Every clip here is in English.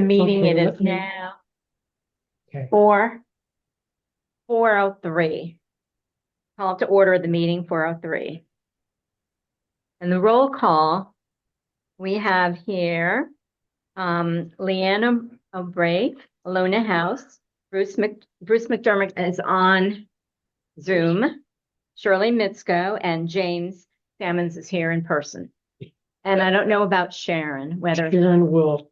Meeting, Okay, it let is me- now Okay. 4:03. Call to order the meeting 4:03. And the roll call, we have here Leanna O'Bray, Alona House, Bruce McDermott is on Zoom, Shirley Mitzko, and James Sammons is here in person. And I don't know about Sharon, whether Sharon will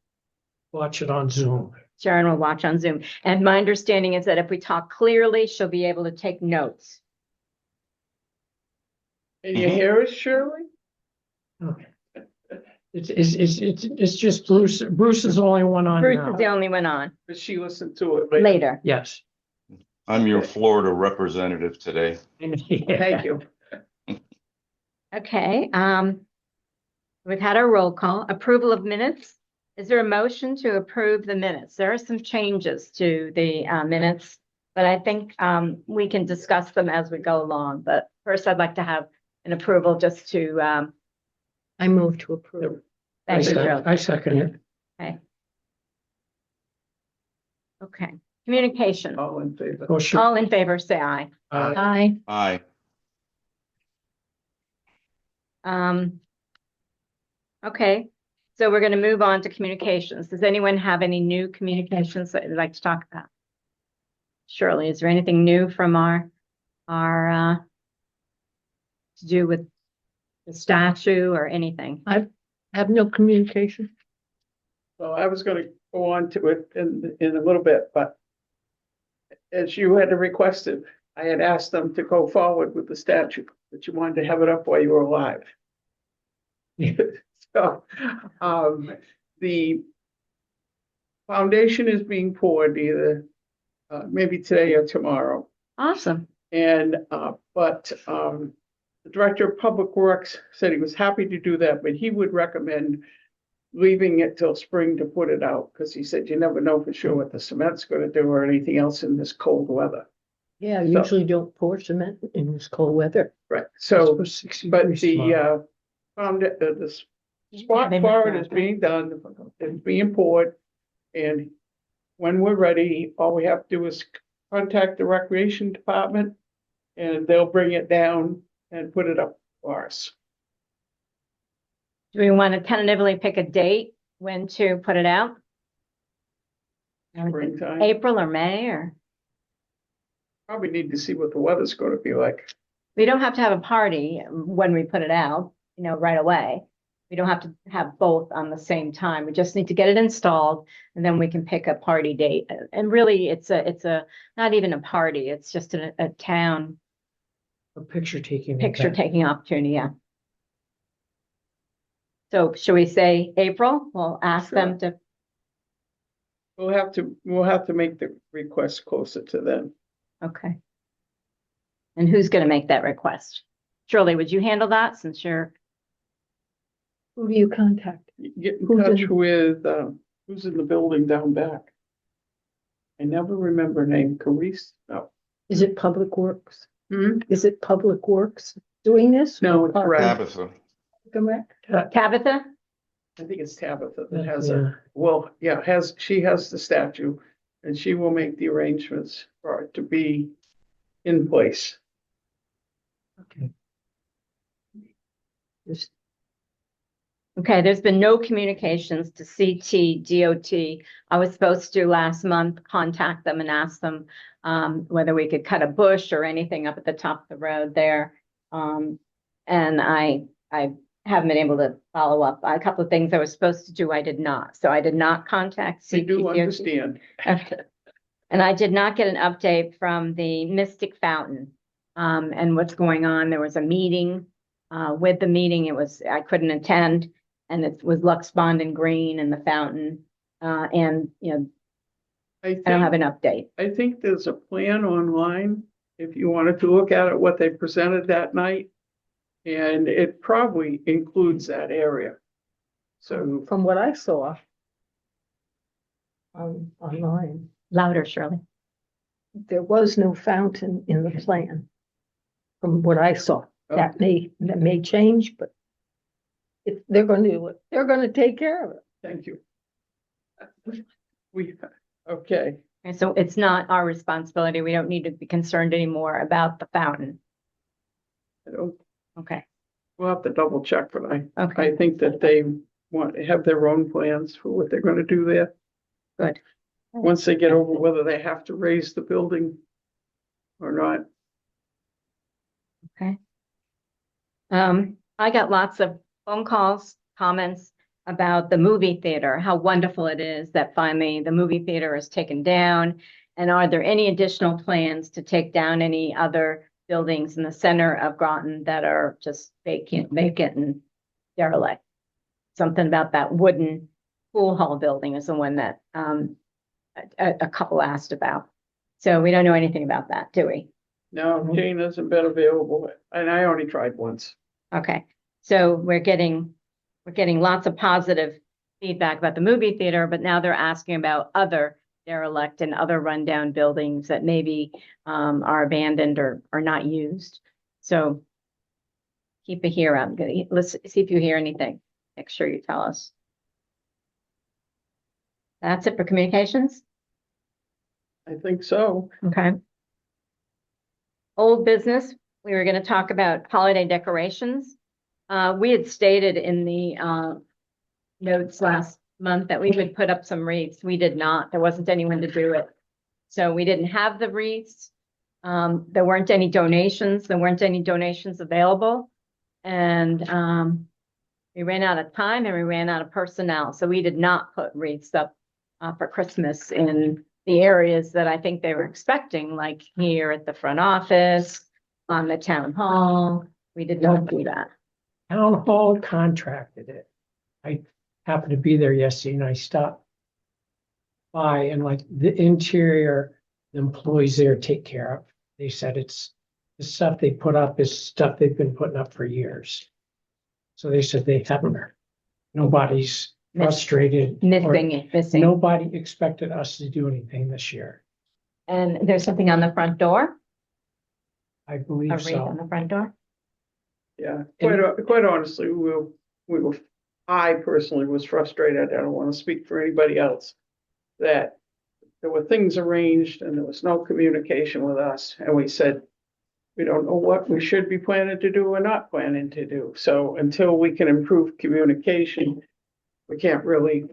watch it on Zoom. Sharon will watch on Zoom. And my understanding is that if we talk clearly, she'll be able to take notes. And you hear us, Shirley? Okay. It's just Bruce. Bruce is the only one on Bruce now. is the only one on But she listened to it later. later. Yes. I'm your Florida representative today. Thank you. Okay, we've had our roll call. Approval of minutes. Is there a motion to approve the minutes? There are some changes to the minutes, but I think we can discuss them as we go along. But first, I'd like to have an approval just to, I move to approve. thank you, Shirley. I second it. Okay. Okay, communication. All in favor? Oh, sure. All in favor, say aye. Aye. Aye. Okay, so we're going to move on to communications. Does anyone have any new communications that you'd like to talk about? Shirley, is there anything new from our to do with the statue or anything? Have no communication. Well, I was gonna go on to it in a little bit, but as you had requested, I had asked them to go forward with the statute, that you wanted to have it up while you were alive. So, the foundation is being poured either, maybe today or tomorrow. Awesome. And, the Director of Public Works said he was happy to do that, but he would recommend leaving it till spring to put it out, because he said you never know for sure what the cement's gonna do or anything else in this cold weather. Yeah, So- usually don't pour cement in this cold weather. Right, so, It's 60 but degrees tomorrow. the spot They for must it have is that. being done, it's being poured. And when we're ready, all we have to do is contact the Recreation Department and they'll bring it down and put it up for us. Do we want to tentatively pick a date when to put it out? Springtime. April or May, or Probably need to see what the weather's gonna be like. we don't have to have a party when we put it out, right away. We don't have to have both on the same time. We just need to get it installed and then we can pick a party date. And really, it's not even a party. It's just a town A picture taking. picture taking opportunity, yeah. So should we say April? We'll ask them to, We'll have to make the request closer to then. okay. And who's gonna make that request? Shirley, would you handle that since you're, Who do you contact? Get in Who's touch in- with, who's in the building down back? I never remember her name, Carice? No. Is it Public Works? Hmm? Is it Public Works doing this? No, Or it's Park and Tabitha. Rec? Tabitha? I think it's Tabitha that has Yeah. she has the statue and she will make the arrangements for it to be in place. Okay. Just- Okay, there's been no communications to CT, DOT. I was supposed to last month contact them and ask them whether we could cut a bush or anything up at the top of the road there. And I haven't been able to follow up. A couple of things I was supposed to do, I did not. So I did not contact I CT, do DOT. understand. Okay. And I did not get an update from the Mystic Fountain and what's going on. There was a meeting. With the meeting, I couldn't attend, and it was Lux Bond and Green and the fountain. And I don't have an update. I think there's a plan online, if you wanted to look at it, what they presented that night. And it probably includes that area. So, From what I saw online, Louder, Shirley. there was no fountain in the plan. From what I saw, that may change, but they're gonna do it. They're gonna take care of it. thank you. Okay, And so it's not our responsibility. We don't need to be concerned anymore about the fountain. I don't, Okay, we'll have to double check, but okay, I think that they want to have their own plans for what they're gonna do there. good. Once they get over whether they have to raise the building or not. Okay. I got lots of phone calls, comments about the movie theater, how wonderful it is that finally the movie theater is taken down. And are there any additional plans to take down any other buildings in the center of Groton that are just vacant and derelict? Something about that wooden pool hall building is the one that a couple asked about. So we don't know anything about that, do we? No, Jane hasn't been available, and I only tried once. Okay, so we're getting lots of positive feedback about the movie theater, but now they're asking about other derelict and other rundown buildings that maybe are abandoned or not used. So keep a ear out. Let's see if you hear anything. Make sure you tell us. That's it for communications? I think so. Okay. Old business, we were going to talk about holiday decorations. We had stated in the notes last month that we would put up some wreaths. We did not. There wasn't anyone to do it. So we didn't have the wreaths. There weren't any donations. There weren't any donations available. And we ran out of time and we ran out of personnel. So we did not put wreaths up for Christmas in the areas that I think they were expecting, like here at the front office, on the town hall. We did not do that. Town hall contracted it. I happened to be there yesterday and I stopped by and like the interior, the employees there take care of. They said it's the stuff they put up is stuff they've been putting up for years. So they said they haven't, nobody's frustrated. or Missing. Nobody expected us to do anything this year. And there's something on the front door, I a believe wreath on so. the front door. Yeah, quite honestly, I personally was frustrated. I don't want to speak for anybody else. That there were things arranged and there was no communication with us. And we said, we don't know what we should be planning to do or not planning to do. So until we can improve communication, we can't really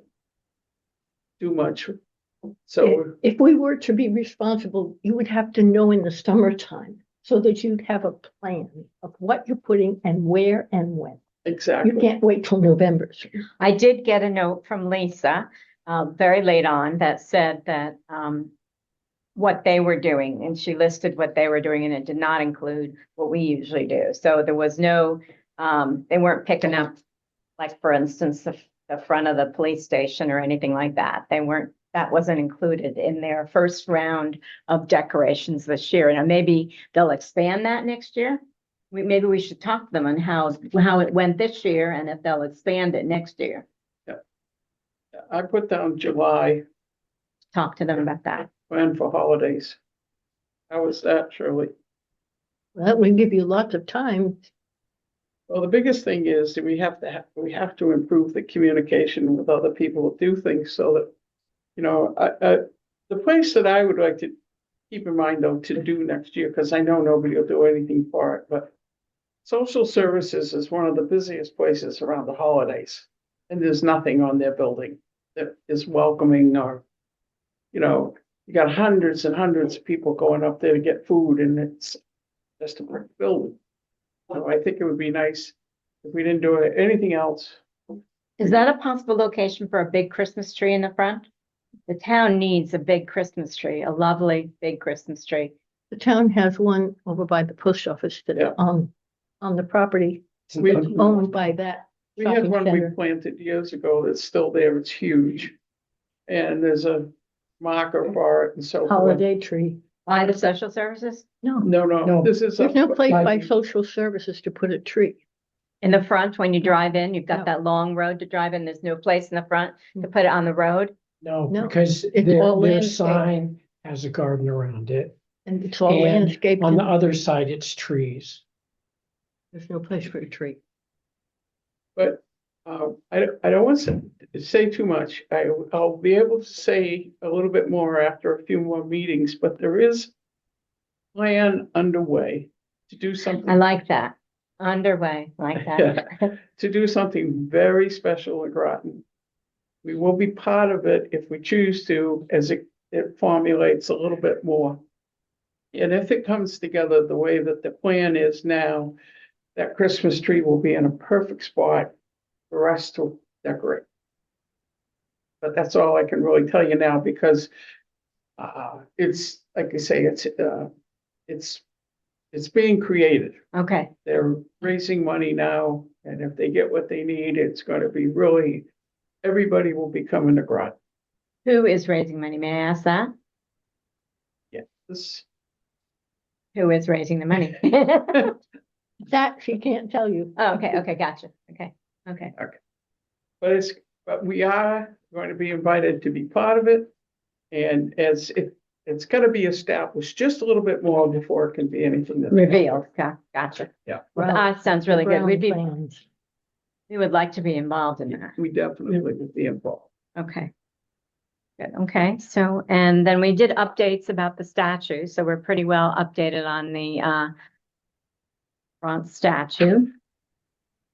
do much. So If we were to be responsible, you would have to know in the summertime so that you'd have a plan of what you're putting and where and when. You exactly, can't wait till November. I did get a note from Lisa, very late on, that said that what they were doing, and she listed what they were doing, and it did not include what we usually do. So there was no, they weren't picking up, like, for instance, the front of the police station or anything like that. That wasn't included in their first round of decorations this year. And maybe they'll expand that next year. Maybe we should talk to them on how it went this year and if they'll expand it next year. I put down July Talk to them about that. plan for holidays. How was that, Shirley? That would give you lots of time. Well, the biggest thing is that we have to improve the communication with other people who do things so that, the place that I would like to keep in mind though to do next year, because I know nobody will do anything for it, but social services is one of the busiest places around the holidays. And there's nothing on their building that is welcoming or, you got hundreds and hundreds of people going up there to get food and it's just a brick building. So I think it would be nice if we didn't do anything else. Is that a possible location for a big Christmas tree in the front? The town needs a big Christmas tree, a lovely big Christmas tree. The town has one over by the post office Yeah. that on the property We owned by that we had shopping one we center. planted years ago that's still there. It's huge. And there's a marker for it and so forth. Holiday tree. By the social services? No, No, this is. there's no place by by- social services to put a tree. In the front, when you drive in, you've got No. that long road to drive in. There's no place in the front to put it on the road. No, No, because it's their all their landscape. sign has a garden around it. And it's all And landscaped. on the and other side, it's trees. There's no place for a tree. But I don't want to say too much. I'll be able to say a little bit more after a few more meetings, but there is plan underway to do something. I like that. Underway, like that. To do something very special in Groton. We will be part of it if we choose to, as it formulates a little bit more. And if it comes together the way that the plan is now, that Christmas tree will be in a perfect spot for us to decorate. But that's all I can really tell you now because it's, like I say, it's being created. Okay, They're raising money now, and if they get what they need, it's gonna be really, everybody will be coming to Groton. who is raising money? May I ask that? This, Who is raising the money? That she can't tell you. Oh, okay, gotcha. Okay. but we are going to be invited to be part of it. And as it's gonna be established just a little bit more before it can be anything that. Revealed, gotcha. Yeah. Well, that sounds really good. Ground plans. We would like to be involved in that. We definitely would be involved. Okay. Good, okay, so, and then we did updates about the statue, so we're pretty well updated on the front statue.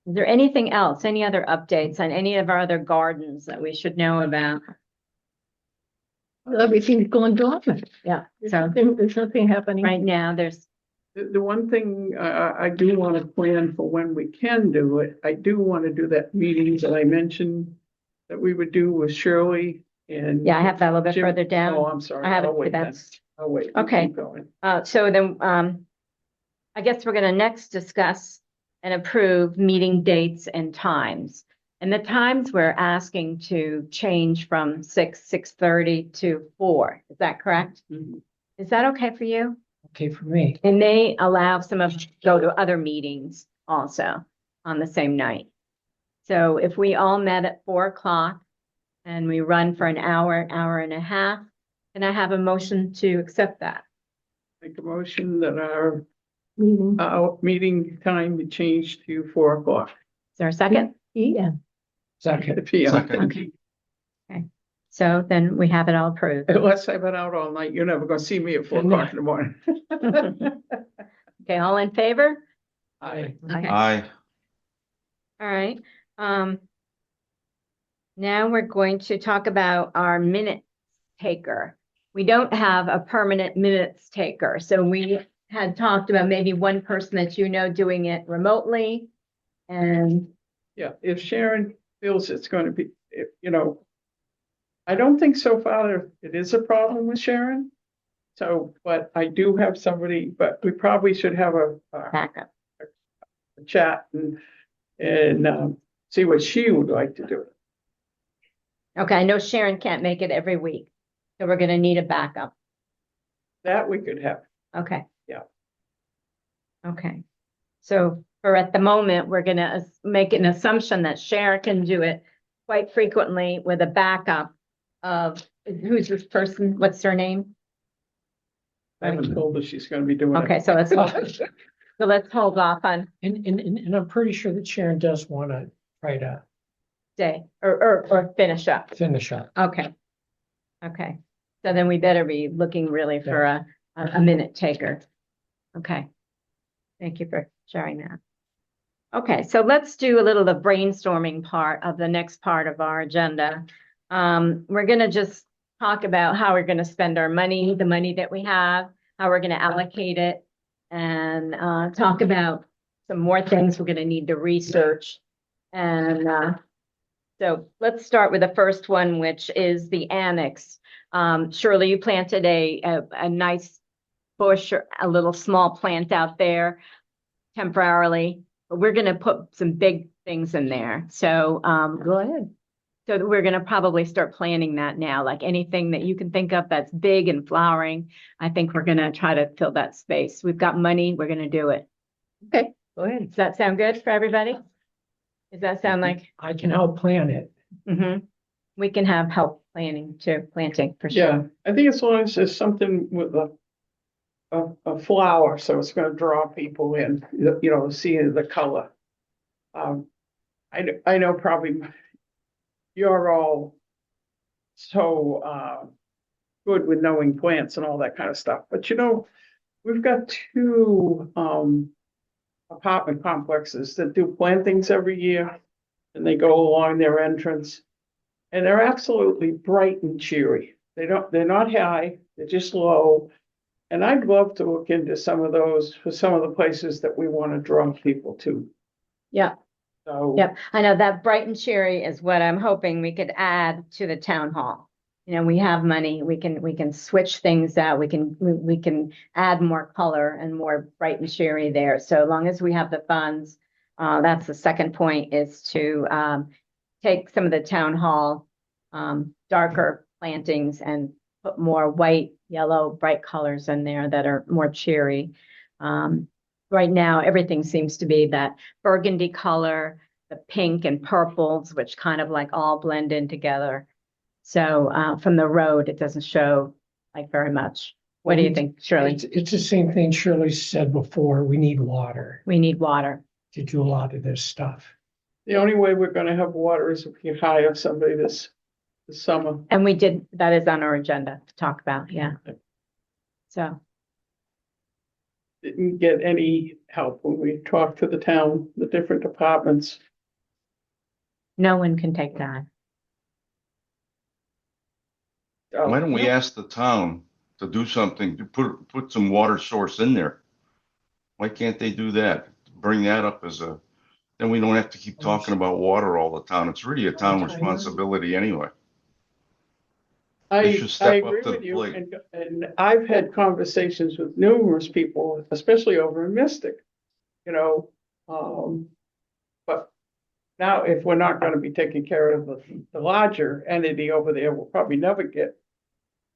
Is there anything else, any other updates on any of our other gardens that we should know about? Everything's going dormant. Yeah, There's so nothing happening. right now, there's, The one thing I do want to plan for when we can do it, I do want to do that meeting that I mentioned that we would do with Shirley and. yeah, I have that a little bit Jim. further down. Oh, I'm sorry. I have I'll it, wait then. that's, I'll wait. You Okay. keep going. so then, I guess we're gonna next discuss and approve meeting dates and times. And the times we're asking to change from 6:30 to 4. Is that correct? Mhm. Is that okay for you? Okay for me. And they allow some of go to other meetings also on the same night. So if we all met at 4 o'clock and we run for an hour, hour and a half, can I have a motion to accept that? Make a motion that Meeting our meeting time be changed to 4 o'clock. Is there a second? PM. Second. PM. Second. Okay. So then we have it all approved. Unless I've been out all night, you're never gonna see me at 4 o'clock in the morning. Okay, all in favor? I, Okay. Aye. All right. Now we're going to talk about our minute taker. We don't have a permanent minutes taker, so we had talked about maybe one person that you know doing it remotely. And Yeah, if Sharon feels it's gonna be, I don't think so far it is a problem with Sharon. So, but I do have somebody, but we probably should have a backup. chat and see what she would like to do. Okay, I know Sharon can't make it every week, so we're gonna need a backup. That we could have. Okay. Yeah. Okay. So for at the moment, we're gonna make an assumption that Sharon can do it quite frequently with a backup of, who's this person? What's her name? I haven't told her she's gonna be doing it. Okay, so let's hold off on and I'm pretty sure that Sharon does want to try to day or finish up. finish up. Okay. Okay. So then we better be looking really for a minute taker. Okay. Thank you for sharing that. Okay, so let's do a little of the brainstorming part of the next part of our agenda. We're gonna just talk about how we're gonna spend our money, the money that we have, how we're gonna allocate it, and talk about some more things we're gonna need to research. And so let's start with the first one, which is the annex. Shirley, you planted a nice bush, or a little small plant out there temporarily, but we're gonna put some big things in there. So Go ahead. so we're gonna probably start planning that now, like anything that you can think of that's big and flowering. I think we're gonna try to fill that space. We've got money, we're gonna do it. Okay, go ahead. Does that sound good for everybody? Does that sound like, I can help plan it. we can have help planning too, planting for Yeah, sure. I think as long as there's something with a flower, so it's gonna draw people in, see the color. I know probably you're all so, good with knowing plants and all that kind of stuff, but you know, we've got two, apartment complexes that do plantings every year. And they go along their entrance. And they're absolutely bright and cheery. They're not high, they're just low. And I'd love to look into some of those for some of the places that we want to draw people to. Yeah, So. yep. I know that bright and cheery is what I'm hoping we could add to the town hall. You know, we have money, we can switch things out, we can add more color and more bright and cheery there. So long as we have the funds, that's the second point, is to take some of the town hall darker plantings and put more white, yellow, bright colors in there that are more cheery. Right now, everything seems to be that burgundy color, the pink and purples, which kind of like all blend in together. So from the road, it doesn't show like very much. What do you think, Shirley? It's the same thing Shirley said before. We need water We need water. to do a lot of this stuff. The only way we're gonna have water is if we hire somebody this summer. And that is on our agenda to talk about, yeah. So, Didn't get any help when we talked to the town, the different departments. no one can take that. Why don't we ask the town to do something, to put some water source in there? Why can't they do that? Bring that up then we don't have to keep talking about water all the time. It's really a town responsibility anyway. They should I step up agree to the with you, plate. and I've had conversations with numerous people, especially over in Mystic, you know, but now if we're not gonna be taking care of the larger entity over there, we'll probably never get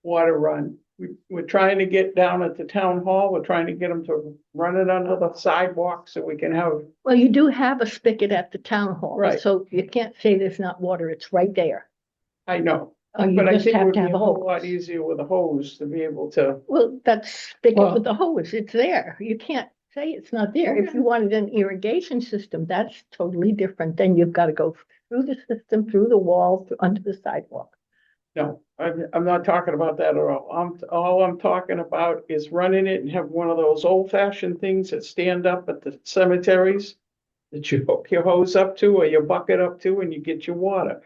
water run. We're trying to get down at the town hall, we're trying to get them to run it under the sidewalk so we can have, Well, you do have a spigot at the town hall. Right. So you can't say there's not water. It's right there. I know. You But I just think it have would to be have a a whole hose. lot easier with a hose to be able to, Well, that's spigot Well- with the hose. It's there. You can't say it's not there. If you wanted an irrigation system, that's totally different. Then you've got to go through the system, through the wall, under the sidewalk. no, I'm not talking about that at all. All I'm talking about is running it and have one of those old fashioned things that stand up at the cemeteries that you hook your hose up to or your bucket up to and you get your water.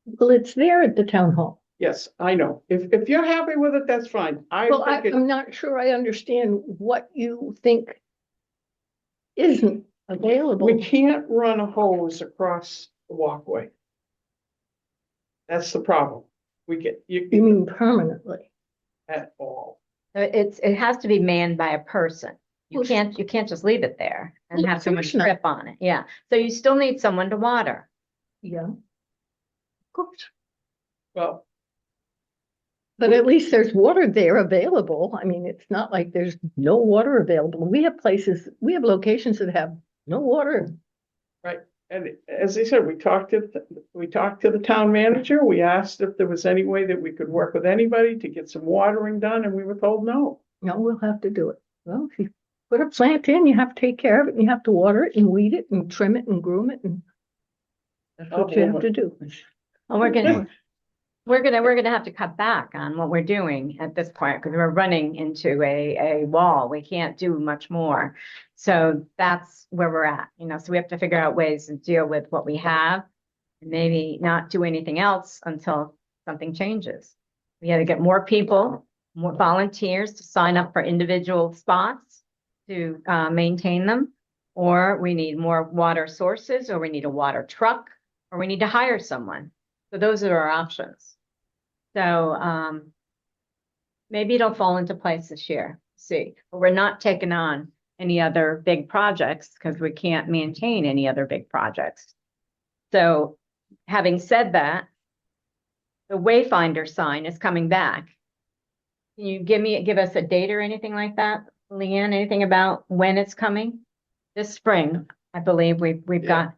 Well, it's there at the town hall. Yes, I know. If you're happy with it, that's fine. Well, think it- I'm not sure I understand what you think isn't available. we can't run a hose across the walkway. That's the problem. We get, You you mean permanently? at all. So it has to be manned by a person. You Well, can't just leave it there and Well, have someone of course not. trip on it. Yeah. So you still need someone to water. Yeah. Of course. Well, But at least there's water there available. I mean, it's not like there's no water available. We have locations that have no water. and as I said, we talked to the town manager. We asked if there was any way that we could work with anybody to get some watering done, and we were told no. No, we'll have to do it. Well, if you put a plant in, you have to take care of it, and you have to water it and weed it and trim it and groom it, and that's what you have to do. Well, we're gonna have to cut back on what we're doing at this point because we're running into a wall. We can't do much more. So that's where we're at, you know, so we have to figure out ways to deal with what we have and maybe not do anything else until something changes. We gotta get more people, more volunteers to sign up for individual spots to maintain them. Or we need more water sources, or we need a water truck, or we need to hire someone. So those are our options. So maybe it'll fall into place this year, see, but we're not taking on any other big projects because we can't maintain any other big projects. So having said that, the Wayfinder sign is coming back. Can you give us a date or anything like that, Leanne? Anything about when it's coming? This spring, I believe we've got.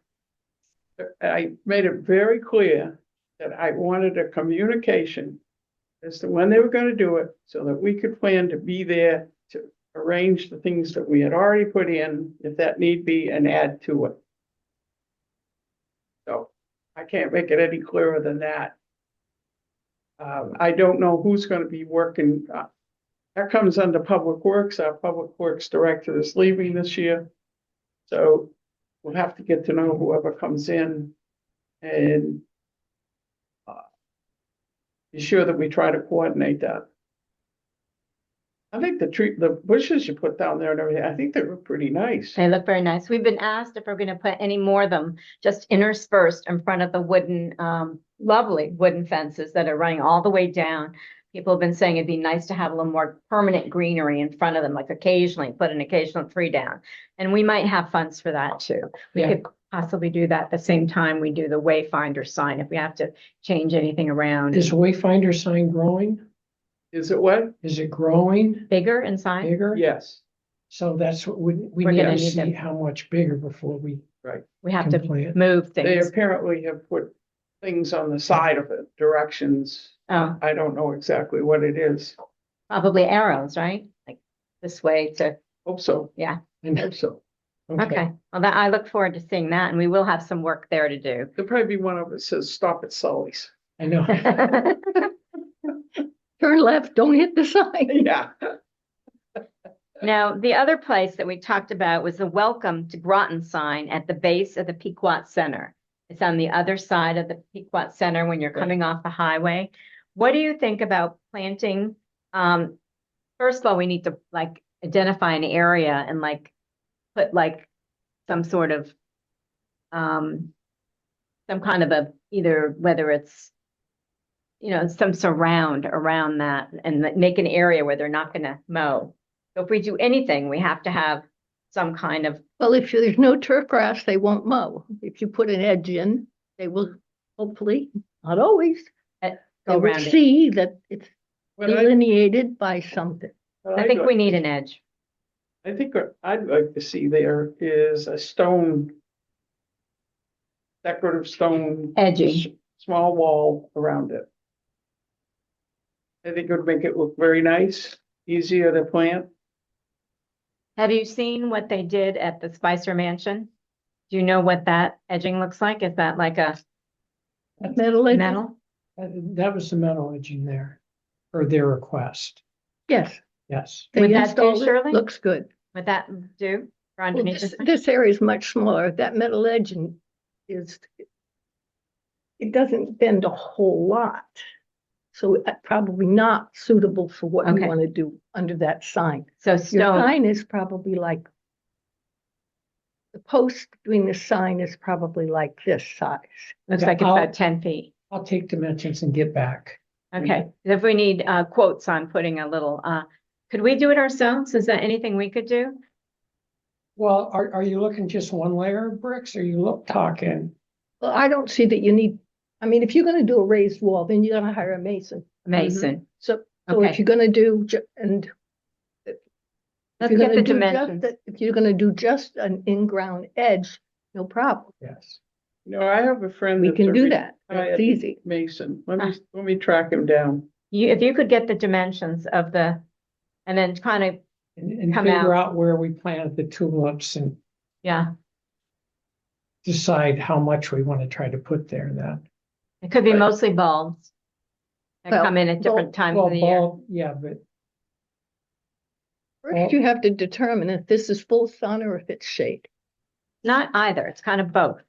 I made it very clear that I wanted a communication as to when they were gonna do it, so that we could plan to be there to arrange the things that we had already put in, if that need be, and add to it. I can't make it any clearer than that. I don't know who's gonna be working, that comes under Public Works. Our Public Works Director is leaving this year. So we'll have to get to know whoever comes in and be sure that we try to coordinate that. I think the bushes you put down there and everything, I think they were pretty nice. They look very nice. We've been asked if we're gonna put any more of them just interspersed in front of the wooden, lovely wooden fences that are running all the way down. People have been saying it'd be nice to have a little more permanent greenery in front of them, like occasionally put an occasional tree down. And we might have funds for that too. We Yeah. could possibly do that at the same time we do the Wayfinder sign, if we have to change anything around. Is Wayfinder sign growing? Is it what? Is it growing Bigger inside? bigger? Yes, So that's what we We're need gonna to need see them. how much bigger before we right. We have can to plan. move They things. apparently have put things on the side of it, directions. Oh, I don't know exactly what it is. probably arrows, right? Like this way to, Hope so. yeah. Hope so. Okay. Well, that, I look forward to seeing that and we will have some work there to do. There'll probably be one of us says, stop at Sully's. I know. Turn left, don't hit the sign. Yeah. Now, the other place that we talked about was the welcome to Groton sign at the base of the Pequot Center. It's on the other side of the Pequot Center when you're coming off the highway. What do you think about planting? First of all, we need to like identify an area and like put like some sort of some kind of a either whether it's some surround around that and make an area where they're not going to mow. So if we do anything, we have to have some kind of, Well, if there's no turf grass, they won't mow. If you put an edge in, they will hopefully, not always, go they will around it. see that it's What I- delineated by something. what I I'd think we like- need an edge. I think what I'd like to see there is a decorative stone. Edging. Small wall around it. I think it would make it look very nice, easier to plant. Have you seen what they did at the Spicer Mansion? Do you know what that edging looks like? Is that like a Metal edge? metal? That was the metal edging there, or their request. Yes, Yes. they Would that do, installed it, Shirley? looks good. Would that do for Well, underneath? the sign? this area is much smaller. That metal edging it doesn't bend a whole lot. So probably not suitable for what you Okay. want to do under that sign. So Your stone, sign is probably like, the post between the sign is probably like this size. looks Okay, like it's about 10 feet. I'll take dimensions and get back. Okay, if we need quotes on putting a little, could we do it ourselves? Is that anything we could do? Well, are you looking just one layer of bricks, or are you talking? Well, I don't see that you need, I mean, if you're gonna do a raised wall, then you're gonna hire a mason. Mason. So Okay. if you're gonna do, if Let's you're get gonna the do just dimensions. if you're gonna do just an in-ground edge, no problem. Yes. I have a friend. We that's can a do that. retired That's easy. Mason. Let me track him down. If you could get the dimensions of and then kind of, And Come figure out where we plant the tulips and yeah, decide how much we want to try to put there then. it could be Right. mostly bulbs that Well, come in at different times of the year. Yeah, but First, you have to determine if this is full sun or if it's shade. Not either, it's kind of both.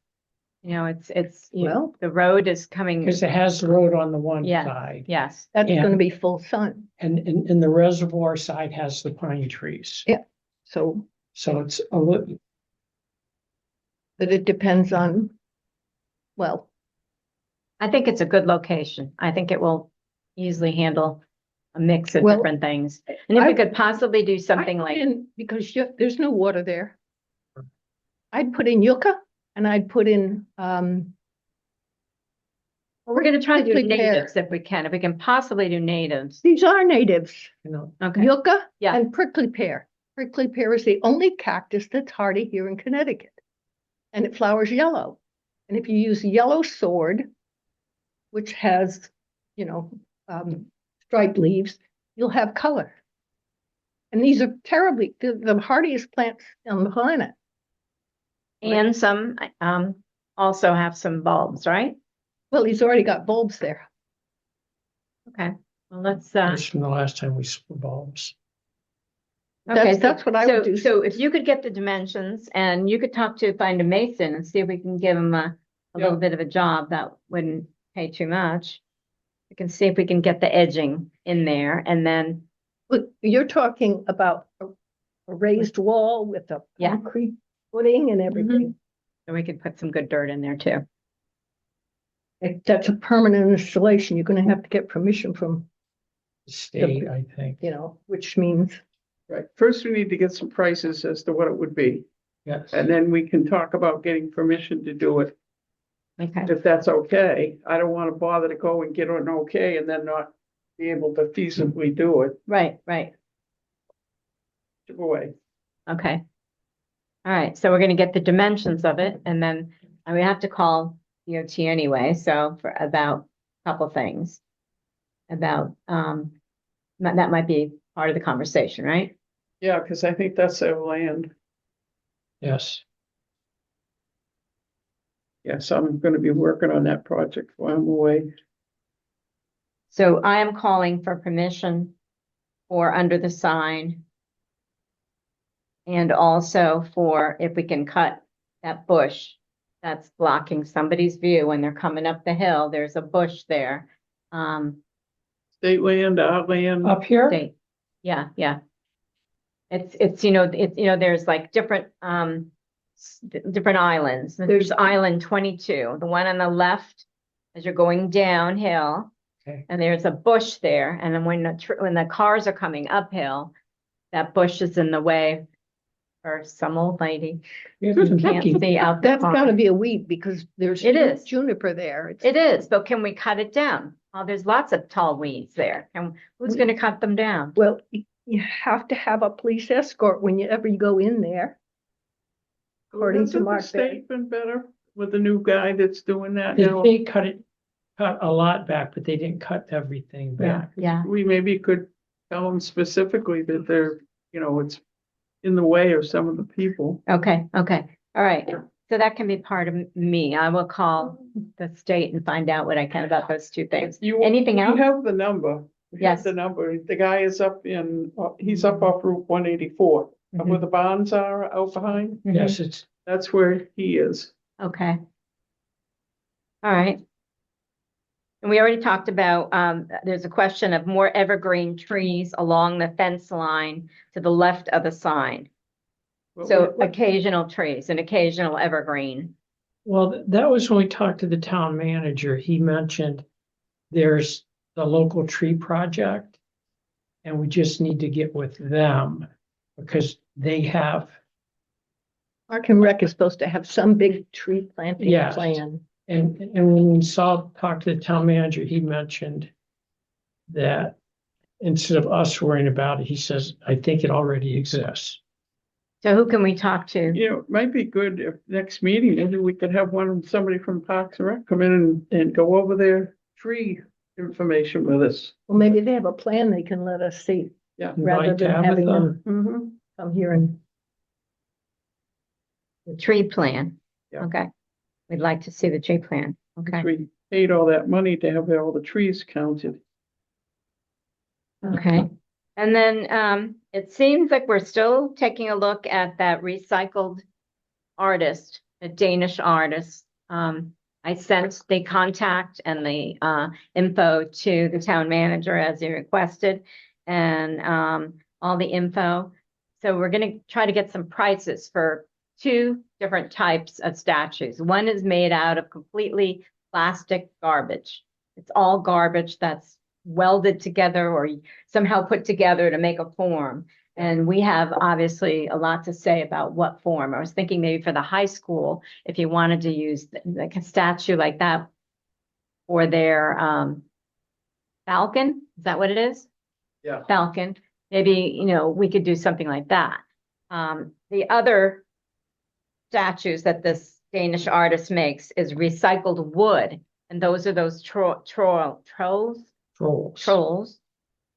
Well- The road is coming, because it has the road on the one Yeah. side, yes, That's Yeah. gonna be full sun. and the reservoir side has the pine trees. Yeah. So So it's a little, that it depends on, well, I think it's a good location. I think it will easily handle a mix of Well, different things. And if we I- could possibly do something I'd put like, in- because there's no water there. I'd put in yucca and I'd put in, we're gonna try to do prickly pear. natives if we can, if we can possibly do natives. These are natives, Okay, yucca Yeah. and prickly pear. Prickly pear is the only cactus that's hardy here in Connecticut. And it flowers yellow. And if you use yellow sword, which has, striped leaves, you'll have color. And these are the hardiest plants on the planet. and some also have some bulbs, right? Well, he's already got bulbs there. Okay, well, let's, Just from the last time we saw bulbs. okay, That's what I would do. So if you could get the dimensions and you could find a mason and see if we can give him a little Yeah. bit of a job that wouldn't pay too much. We can see if we can get the edging in there and then, But you're talking about a raised wall with a Yeah. concrete footing and everything. so we could put some good dirt in there too. If that's a permanent installation, you're gonna have to get permission from, The state, I think. which means, Right, first we need to get some prices as to what it would be, Yes. and then we can talk about getting permission to do it, Okay, if that's okay. I don't wanna bother to go and get an okay and then not be able to feasibly do it. right. Chip away. Okay. All right, so we're gonna get the dimensions of it and then we have to call DOT anyway, so for about a couple things. About, that might be part of the conversation, right? Yeah, cause I think that's their land. Yes. Yes, I'm gonna be working on that project while I'm away. So I am calling for permission for under the sign. And also for if we can cut that bush that's blocking somebody's view when they're coming up the hill, there's a bush there. State land, our land. Up here? State, yeah. It's, there's like different, different islands. There's island 22, the one on the left as you're going downhill. Okay. And there's a bush there. And then when the cars are coming uphill, that bush is in the way for some old lady You're who can't lucky. see out the that's car. gotta be a weed because there's It is. juniper there. It is, but can we cut it down? Oh, there's lots of tall weeds there. And who's gonna cut them down? Well, you have to have a police escort whenever you go in there. According to Hasn't the Mark state been better with the new guy that's doing that They now? they cut a lot back, but they didn't cut everything back. Yeah, We maybe could tell them specifically that they're, it's in the way of some of the people. okay, all right. So that can be part of me. I will call the state and find out what I can about those two things. Anything You else? have the number. We have Yes. The number. The guy is he's up off Route 184, Mhm. where the barns are out behind. Yes, it's, That's where he is. Okay. All right. And we already talked about, there's a question of more evergreen trees along the fence line to the left of the sign. But So we- occasional trees, an occasional evergreen. well, that was when we talked to the town manager. He mentioned there's the local tree project. And we just need to get with them because they have, Park and Rec is supposed to have some big tree planting Yes. plan. and when we talked to the town manager, he mentioned that instead of us worrying about it, he says, I think it already exists. So who can we talk to? It might be good if next meeting, maybe we could have somebody from Parks and Rec come in and go over their tree information with us. Well, maybe they have a plan they can let us see Yeah. rather Invite than having Tabitha. them come here and. The tree plan. Yeah. Okay. We'd like to see the tree plan. Okay, We paid all that money to have all the trees counted. okay. And then, it seems like we're still taking a look at that recycled artist, a Danish artist. I sent the contact and the, info to the town manager as he requested and, all the info. So we're gonna try to get some prices for two different types of statues. One is made out of completely plastic garbage. It's all garbage that's welded together or somehow put together to make a form. And we have obviously a lot to say about what form. I was thinking maybe for the high school, if you wanted to use like a statue like that for their falcon, is that what it is? Yeah. Falcon, maybe, we could do something like that. The other statues that this Danish artist makes is recycled wood. And those are those trolls. Trolls.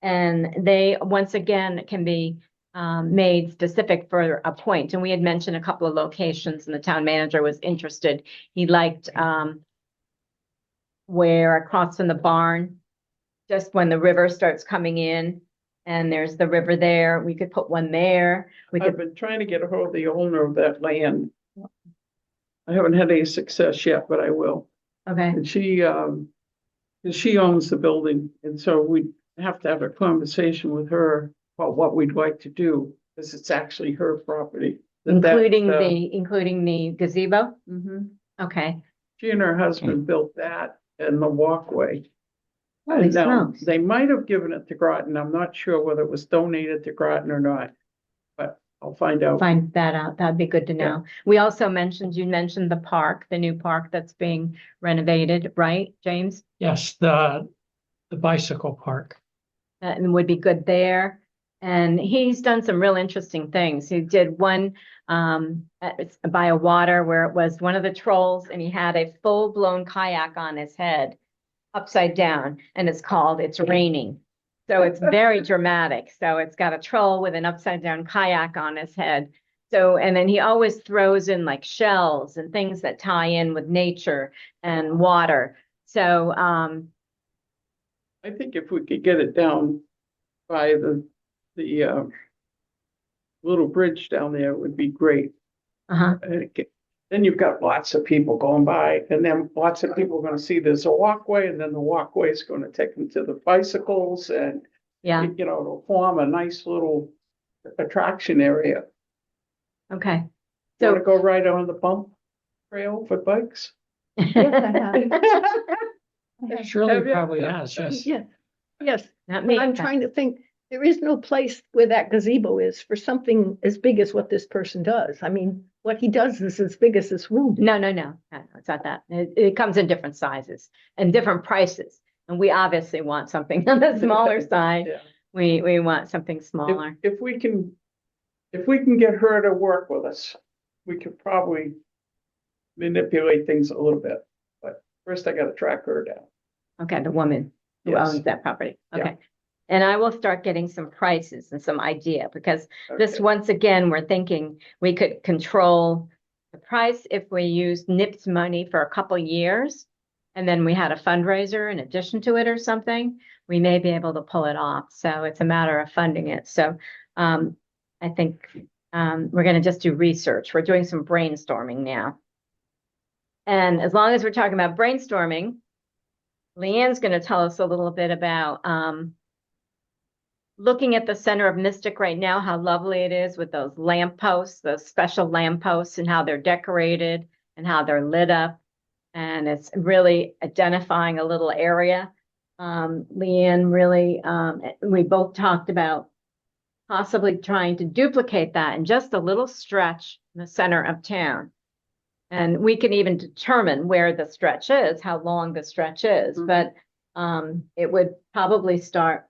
And they, once again, can be made specific for a point. And we had mentioned a couple of locations and the town manager was interested. He liked where across from the barn, just when the river starts coming in and there's the river there, we could put one there. We I've could, been trying to get a hold of the owner of that land. I haven't had any success yet, but I will. okay, And she owns the building, and so we have to have a conversation with her about what we'd like to do, because it's actually her property. including the gazebo. Mhm. Okay. She and her husband built that and the walkway. Holy And now, smokes. they might have given it to Groton. I'm not sure whether it was donated to Groton or not, but I'll find out. Find that out. That'd be good to know. We also mentioned, you mentioned the park, the new park that's being renovated, right, James? Yes, the bicycle park. And would be good there. And he's done some real interesting things. He did one by a water where it was one of the trolls and he had a full-blown kayak on his head, upside down, and it's called It's Raining. So it's very dramatic. So it's got a troll with an upside down kayak on his head. So, and then he always throws in like shells and things that tie in with nature and water. So, I think if we could get it down by the little bridge down there, it would be great. uh-huh. Then you've got lots of people going by, and then lots of people are gonna see there's a walkway, and then the walkway is gonna take them to the bicycles, and Yeah, you know, it'll form a nice little attraction area. okay. You wanna So. go right on the bump trail for bikes? Surely Have you? probably has, yes. Yes, yes. Not But me. I'm trying to think, there is no place where that gazebo is for something as big as what this person does. I mean, what he does is as big as this room. No, it's not that. It comes in different sizes and different prices. And we obviously want something on the smaller side. Yeah. We want something smaller. If we can get her to work with us, we could probably manipulate things a little bit. But first I gotta track her down. Okay, the woman who Yes. owns that property. Yeah. Okay. And I will start getting some prices and some idea because this, Okay. once again, we're thinking we could control the price if we used NIPS money for a couple years. And then we had a fundraiser in addition to it or something, we may be able to pull it off. So it's a matter of funding it. So I think we're going to just do research. We're doing some brainstorming now. And as long as we're talking about brainstorming, Leanne's going to tell us a little bit about looking at the center of Mystic right now, how lovely it is with those lampposts, those special lampposts, and how they're decorated and how they're lit up. And it's really identifying a little area. Leanne really, we both talked about possibly trying to duplicate that in just a little stretch in the center of town. And we can even determine where the stretch is, how long the stretch is, but it would probably start,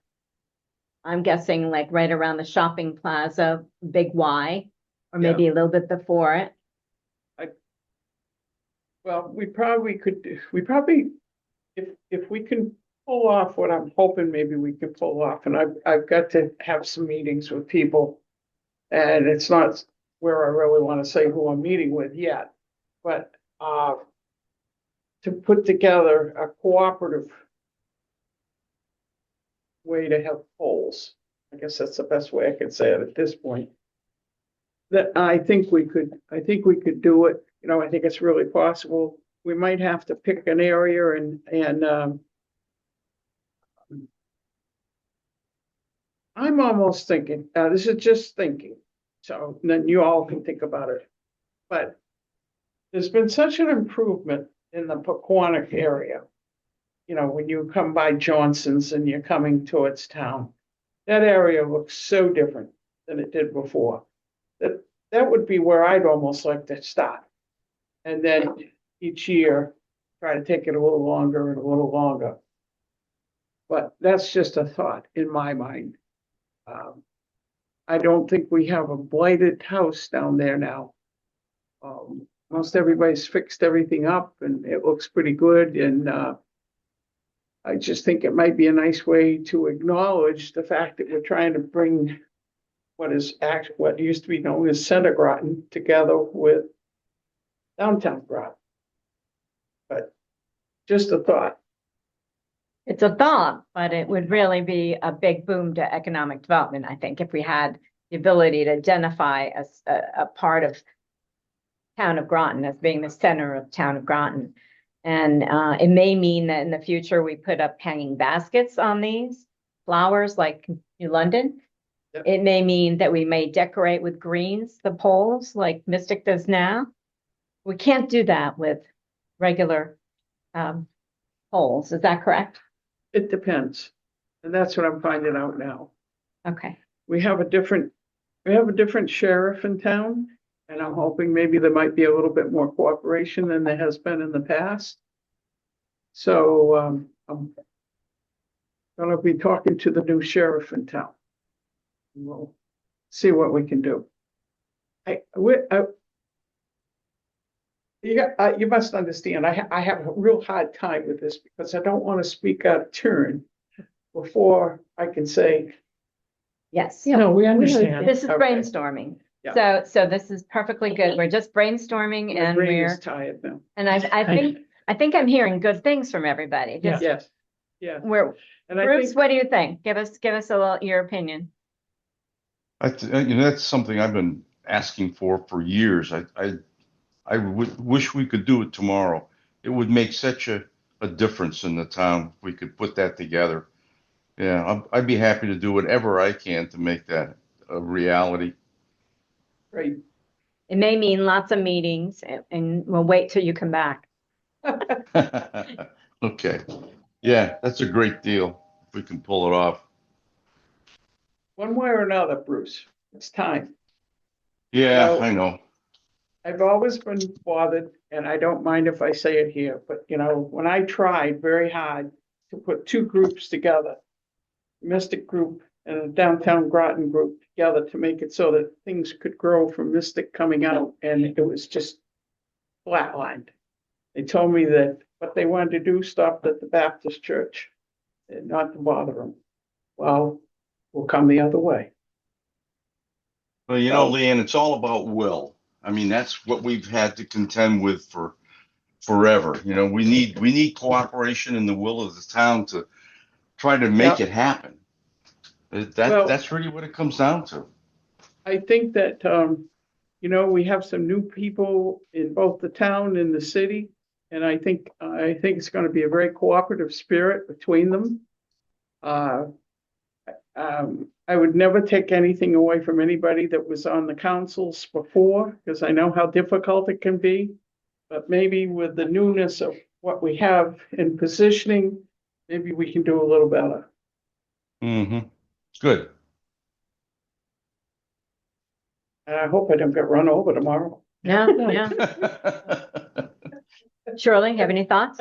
I'm guessing, like right around the shopping plaza, Big Y, or maybe a little bit before it. Well, we probably, if we can pull off what I'm hoping maybe we could pull off, and I've got to have some meetings with people. And it's not where I really want to say who I'm meeting with yet, but to put together a cooperative way to have polls. I guess that's the best way I can say it at this point. That I think we could do it. You know, I think it's really possible. We might have to pick an area and I'm almost thinking, this is just thinking, so then you all can think about it. But there's been such an improvement in the Paquonic area. You know, when you come by Johnson's and you're coming towards town, that area looks so different than it did before. That would be where I'd almost like to start. And then each year, try to take it a little longer and a little longer. But that's just a thought in my mind. I don't think we have a blighted house down there now. Most everybody's fixed everything up and it looks pretty good. And I just think it might be a nice way to acknowledge the fact that we're trying to bring what used to be known as Center Groton together with downtown Groton. But just a thought. It's a thought, but it would really be a big boom to economic development, I think, if we had the ability to identify as a part of town of Groton as being the center of town of Groton. And it may mean that in the future, we put up hanging baskets on these flowers like New London. Yep. It may mean that we may decorate with greens, the poles like Mystic does now. We can't do that with regular poles. Is that correct? It depends. And that's what I'm finding out now. Okay. We have a different sheriff in town, and I'm hoping maybe there might be a little bit more cooperation than there has been in the past. So I'm gonna be talking to the new sheriff in town. We'll see what we can do. You must understand, I have a real hard time with this because I don't want to speak out of turn before I can say, Yes. No, we understand. This is Okay. brainstorming. Yeah. So this is perfectly good. We're just brainstorming my and brain is we're, tired now. and I think I'm hearing good things from everybody. Just Yes, yeah. we're, And I Bruce, think, what do you think? Give us a little, your opinion. That's something I've been asking for years. I wish we could do it tomorrow. It would make such a difference in the town if we could put that together. Yeah, I'd be happy to do whatever I can to make that a reality. right, It may mean lots of meetings and we'll wait till you come back. Okay. Yeah, that's a great deal if we can pull it off. one way or another, Bruce, it's time. Yeah, Well, I know. I've always been bothered, and I don't mind if I say it here, but when I tried very hard to put two groups together, Mystic group and a downtown Groton group together to make it so that things could grow from Mystic coming out, and it was just flatlined. They told me that what they wanted to do stopped at the Baptist church and not to bother them. Well, we'll come the other way. Well, Leanne, it's all about will. I mean, that's what we've had to contend with for forever. We need cooperation in the will of the town to try to make it happen. That's really what it comes down to. I think that, we have some new people in both the town and the city. And I think it's going to be a very cooperative spirit between them. I would never take anything away from anybody that was on the councils before, because I know how difficult it can be. But maybe with the newness of what we have in positioning, maybe we can do a little better. Mm-hmm. Good. And I hope I don't get run over tomorrow. Yeah, yeah. Shirley, have any thoughts?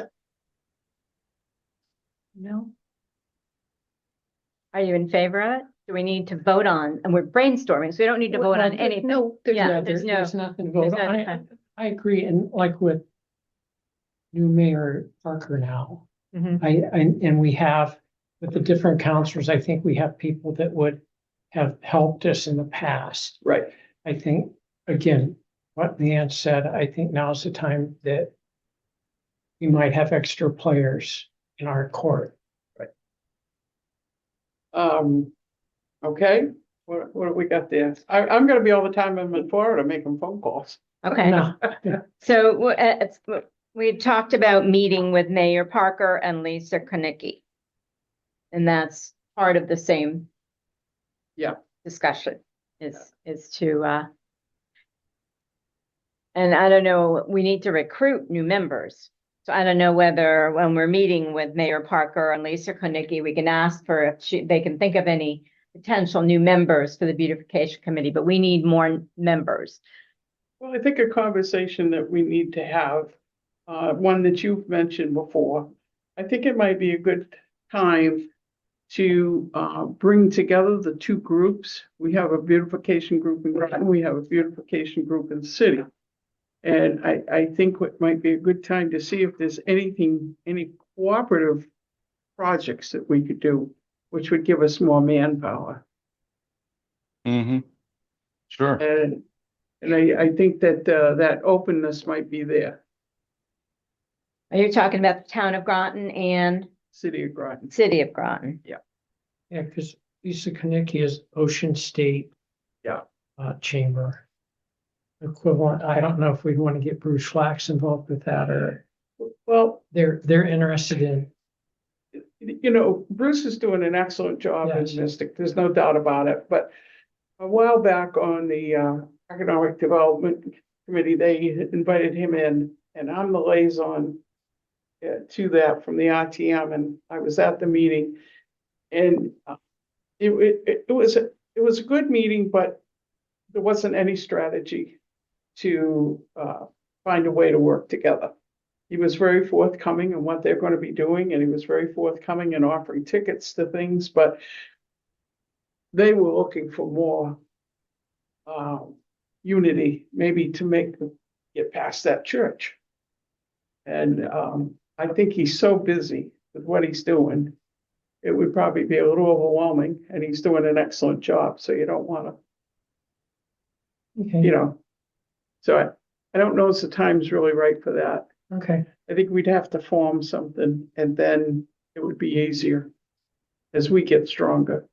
No. Are you in favor of it? Do we need to vote on, and we're brainstorming, so we don't need to vote on anything. No, Yeah, there's there's nothing to vote there's on. no- I agree, and like with new Mayor Parker now, Mhm. and we have with the different counselors, I think we have people that would have helped us in the past. Right. I think, again, what Leanne said, I think now's the time that we might have extra players in our court. Okay, what do we got there? I'm gonna be all the time I'm in Florida making phone calls. Okay, No, so we talked about meeting with Mayor Parker and Lisa Konicki. And that's part of the same. Yeah. Discussion is to, and I don't know, we need to recruit new members. So I don't know whether when we're meeting with Mayor Parker and Lisa Konicki, we can ask for if they can think of any potential new members for the Beautification Committee, but we need more members. Well, I think a conversation that we need to have, one that you've mentioned before, I think it might be a good time to bring together the two groups. We have a beautification group in Groton, we have a beautification group in the city. And I think it might be a good time to see if there's any cooperative projects that we could do, which would give us more manpower. Mm-hmm. Sure. And I think that, that openness might be there, Are you talking about the town of Groton and City of Groton. city of Groton? Yeah, because Lisa Konecki is Ocean State. Yeah. Chamber equivalent. I don't know if we want to get Bruce Flax involved with that, or Well, they're interested in. you know, Bruce is doing an excellent job in Yes. Mystic, there's no doubt about it, but a while back on the Economic Development Committee, they invited him in, and I'm the liaison to that from the RTM, and I was at the meeting. And it was a good meeting, but there wasn't any strategy to find a way to work together. He was very forthcoming in what they're going to be doing, and he was very forthcoming in offering tickets to things, but they were looking for more unity, maybe to get past that church. And I think he's so busy with what he's doing, it would probably be a little overwhelming, and he's doing an excellent job, so you don't want to, Okay, you know. So I don't know if the time's really right for that. okay, I think we'd have to form something, and then it would be easier as we get stronger.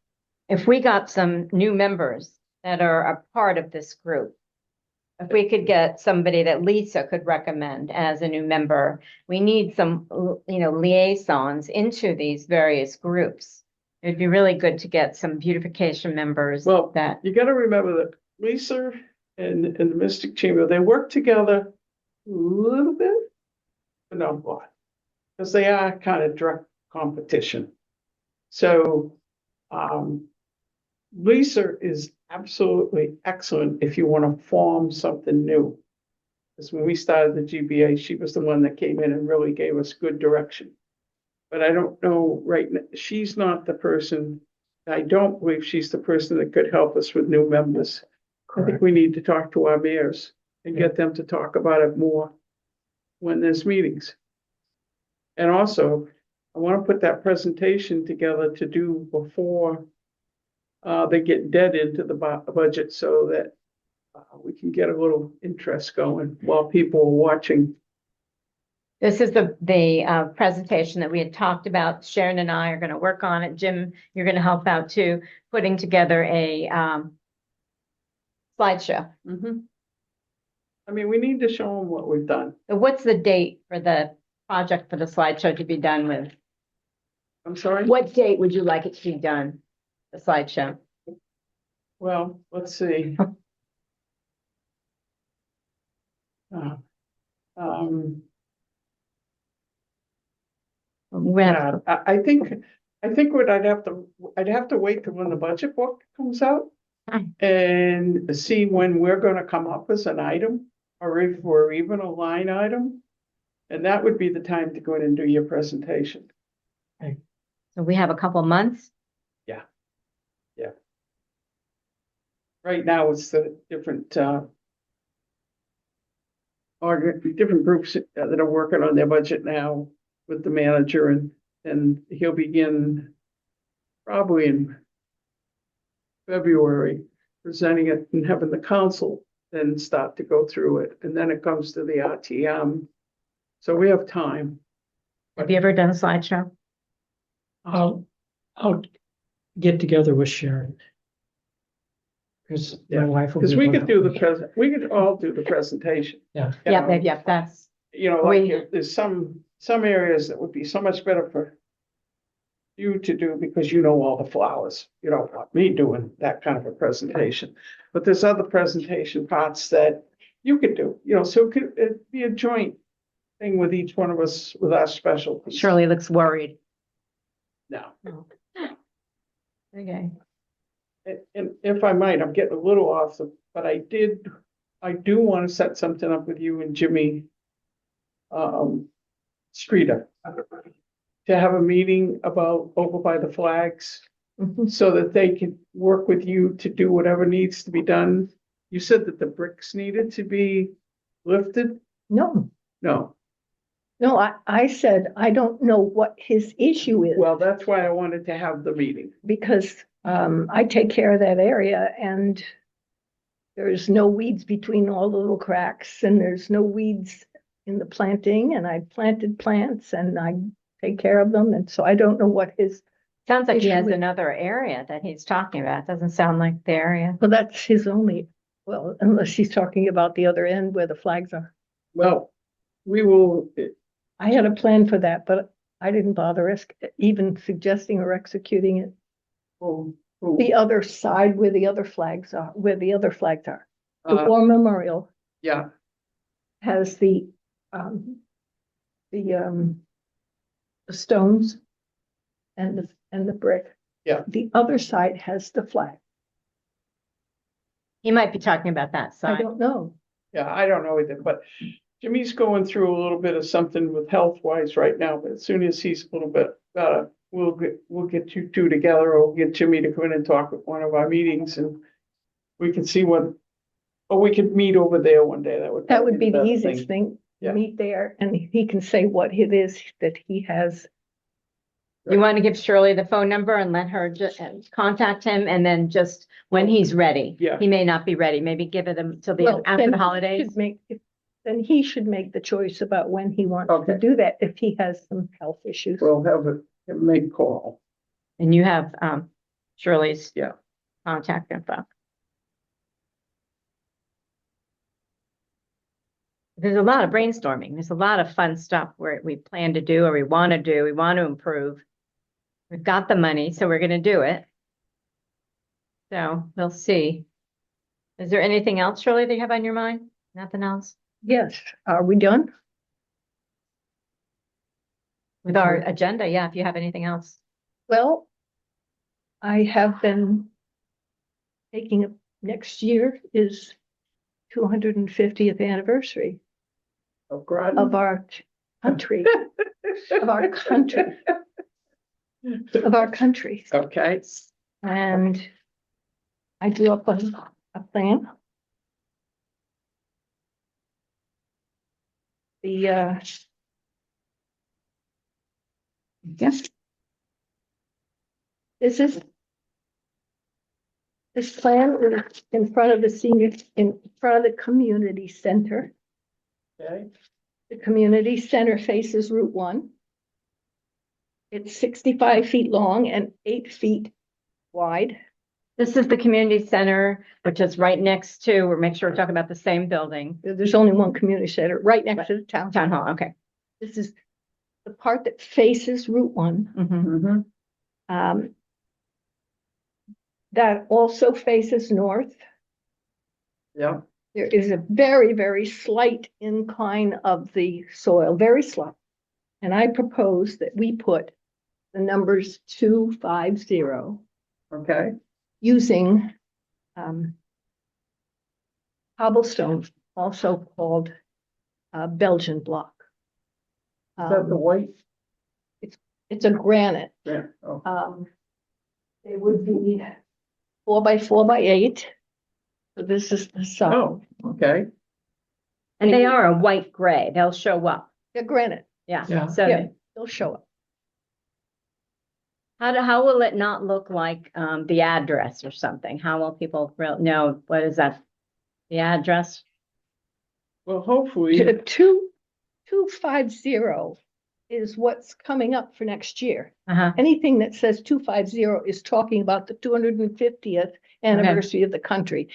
If we got some new members that are a part of this group, if we could get somebody that Lisa could recommend as a new member, we need some, liaisons into these various groups. It'd be really good to get some beautification members Well, that, you got to remember that Lisa and the Mystic Chamber, they work together a little bit, but not a lot, because they are kind of direct competition. So Lisa is absolutely excellent if you want to form something new. Because when we started the GBA, she was the one that came in and really gave us good direction. But I don't know right now, she's not the person, I don't believe she's the person that could help us with new members. I think correct. we need to talk to our mayors and get them to talk about it more when there's meetings. And also, I want to put that presentation together to do before they get dead into the budget, so that we can get a little interest going while people are watching. this is the presentation that we had talked about. Sharon and I are going to work on it. Jim, you're going to help out too, putting together a slideshow. I mean, we need to show them what we've done. So what's the date for the project for the slideshow to be done with? I'm sorry? What date would you like it to be done? The slideshow? Well, let's see. When, I think what I'd have to wait till when the budget book comes out and see when we're gonna come up as an item, or if we're even a line item. And that would be the time to go in and do your presentation. so we have a couple months. Right now, it's the different different groups that are working on their budget now with the manager, and he'll begin probably in February, presenting it and having the council then start to go through it, and then it comes to the RTM. So we have time. Have you ever done a slideshow? I'll get together with Sharon. Because my wife will. Because be we one could of do them. the present, we could all do the presentation. Yeah. you know. Yeah, that's, You know, like We- there's some areas that would be so much better for you to do because you know all the flowers. You don't want me doing that kind of a presentation. But there's other presentation parts that you could do, so it'd be a joint thing with each one of us with our specialties. Shirley looks worried. No. Okay. And if I might, I'm getting a little off, but I do want to set something up with you and Jimmy Streeter to have a meeting about over by the flags, so that they can work with you to do whatever needs to be done. You said that the bricks needed to be lifted? No, No. I said, I don't know what his issue is, Well, that's why I wanted to have the meeting. because I take care of that area and there's no weeds between all the little cracks and there's no weeds in the planting and I planted plants and I take care of them. And so I don't know what his, Sounds like he has Usually- another area that he's talking about. Doesn't sound like the area. well, that's his only, well, unless she's talking about the other end where the flags are. Well, we will, I had a plan for that, but I didn't bother even suggesting or executing it. we'll, The other side where the other flags are, where the other flags are. The uh, War Memorial yeah, has um, the stones and the brick. Yeah. The other side has the flag. He might be talking about that I side. don't know. yeah, I don't know either, but Jimmy's going through a little bit of something with health wise right now, but as soon as he's a little bit, we'll get you two together, or we'll get Jimmy to come in and talk at one of our meetings and we can see what, or we could meet over there one day. That would. That would be the better easiest thing. Yeah. Meet there and he can say what it is that he has. You want to give Shirley the phone number and let her contact him and then just when he's ready. Yeah. He may not be ready. Maybe give it him till Well, after then the he holidays. should then he should make the choice about when he wants Okay. to do that, if he has some health issues. We'll have it make call. And you have Shirley's Yeah. contact info. There's a lot of brainstorming. There's a lot of fun stuff where we plan to do or we want to do, we want to improve. We've got the money, so we're going to do it. So we'll see. Is there anything else, Shirley, that you have on your mind? Nothing else? Yes, are we done? With our agenda, yeah, if you have anything else. Well, I have been next year is 250th anniversary Of Groton. of our country, of our country, of our country. Okay, And I drew up a plan. Yes. This plan is in front of in front of the community center. okay, The community center faces Route 1. It's 65 feet long and 8 feet wide. This is the community center, which is right next to, or make sure we're talking about the same building. There's only one community center right next to the town. Town hall, okay. This is the part that faces Route 1. Mhm. That also faces north. yeah, There is a very, very slight incline of the soil, very slight. And I propose that we put the numbers 250 okay, using cobblestone, also called Belgian block. is that the white? It's a granite. Yeah, oh, It would be 4 by 4 by 8. So this is the side. oh, okay, And they are a white gray. They'll show up. They're granite. Yeah. Yeah. So Yeah, they'll show up. how will it not look like the address or something? How will people know what is that? The address? well, hopefully, 250 is what's coming up for next year. Uh-huh. Anything that says 250 is talking about the 250th anniversary of the country.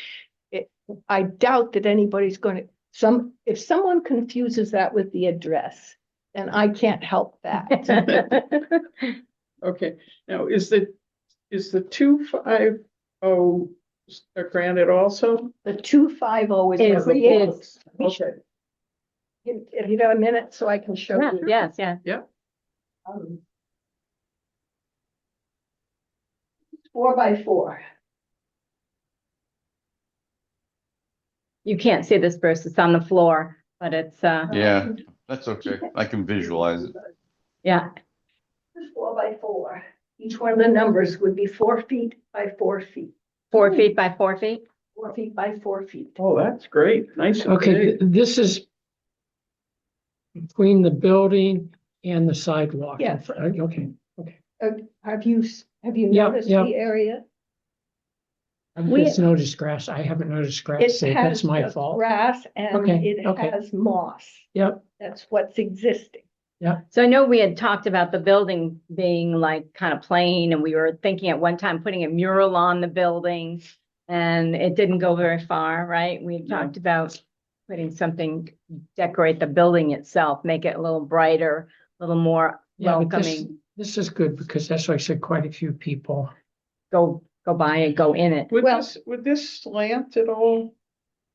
I doubt that anybody's going to, if someone confuses that with the address, then I can't help that. okay, now, is the 250 a granite also? The 250 Is- is created. is- Okay, If you have a minute so I can show Yeah, you. yes. Um, 4 by 4. You can't see this, Bruce. It's on the floor, but it's Yeah, that's okay. I can visualize it. yeah. 4 by 4. Each one of the numbers would be 4 feet by 4 feet. 4 feet by 4 feet. 4 feet by 4 feet. oh, that's great, nice. and Okay, big. this is between the building and the sidewalk. Yeah. Okay, Have you Yeah, noticed yeah. the area? I've We- just noticed grass. I haven't noticed grass, It so has that's my just fault. grass and Okay, it okay. has moss. Yep, That's what's existing. So I know we had talked about the building being like kind of plain, and we were thinking at one time putting a mural on the building, and it didn't go very far, right? We No. talked about putting something, decorate the building itself, make it a little brighter, a little more yeah, but welcoming. this is good because that's why I said quite a few people. Go by and go in it. Well- Would this slant at all?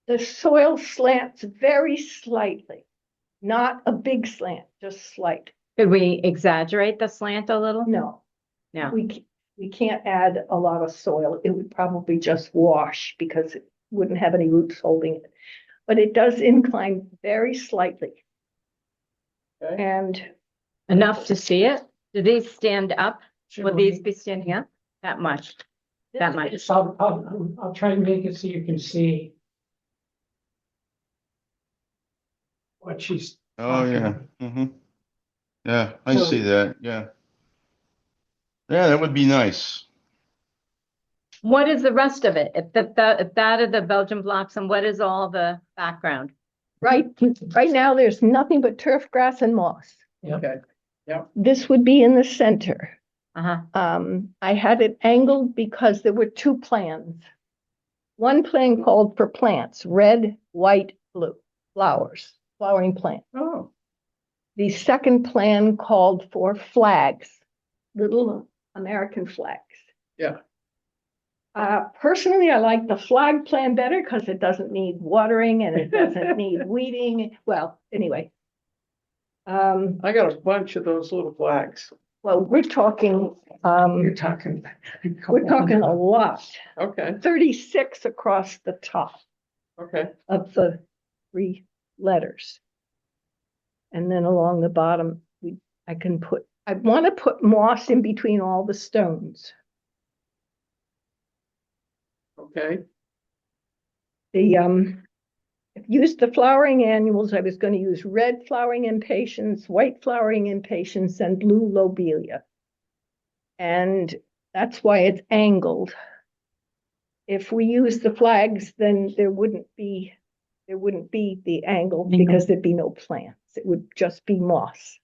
The soil slants very slightly, not a big slant, just slight. Could we exaggerate the slant a little? No, No. we can't add a lot of soil. It would probably just wash because it wouldn't have any roots holding it. But it does incline very slightly. Okay. And Enough to see it? Do these stand up? Should Will we- these be standing up? That much? That much? So I'll try and make it so you can see what she's. Oh, talking yeah. about. Yeah, I So- see that, yeah. Yeah, that would be nice. What is the rest of it? If that are the Belgian blocks, and what is all the background? right now, there's nothing but turf grass and moss. Yep. Okay, This would be in the center. Uh-huh. I had it angled because there were two plans. One plan called for plants, red, white, blue, flowers, flowering plants. oh, The second plan called for flags, little American flags. yeah, Personally, I like the flag plan better because it doesn't need watering and it doesn't need weeding. Well, anyway. I got a bunch of those little flags. Well, we're talking, You're talking. we're talking a lot, Okay, 36 across the top okay, of the three letters. And then along the bottom, I want to put moss in between all the stones. okay, I've used the flowering annuals. I was going to use red flowering impatiens, white flowering impatiens, and blue lobelia. And that's why it's angled. If we use the flags, then there wouldn't be the angle because there'd be no plants. It would just be moss.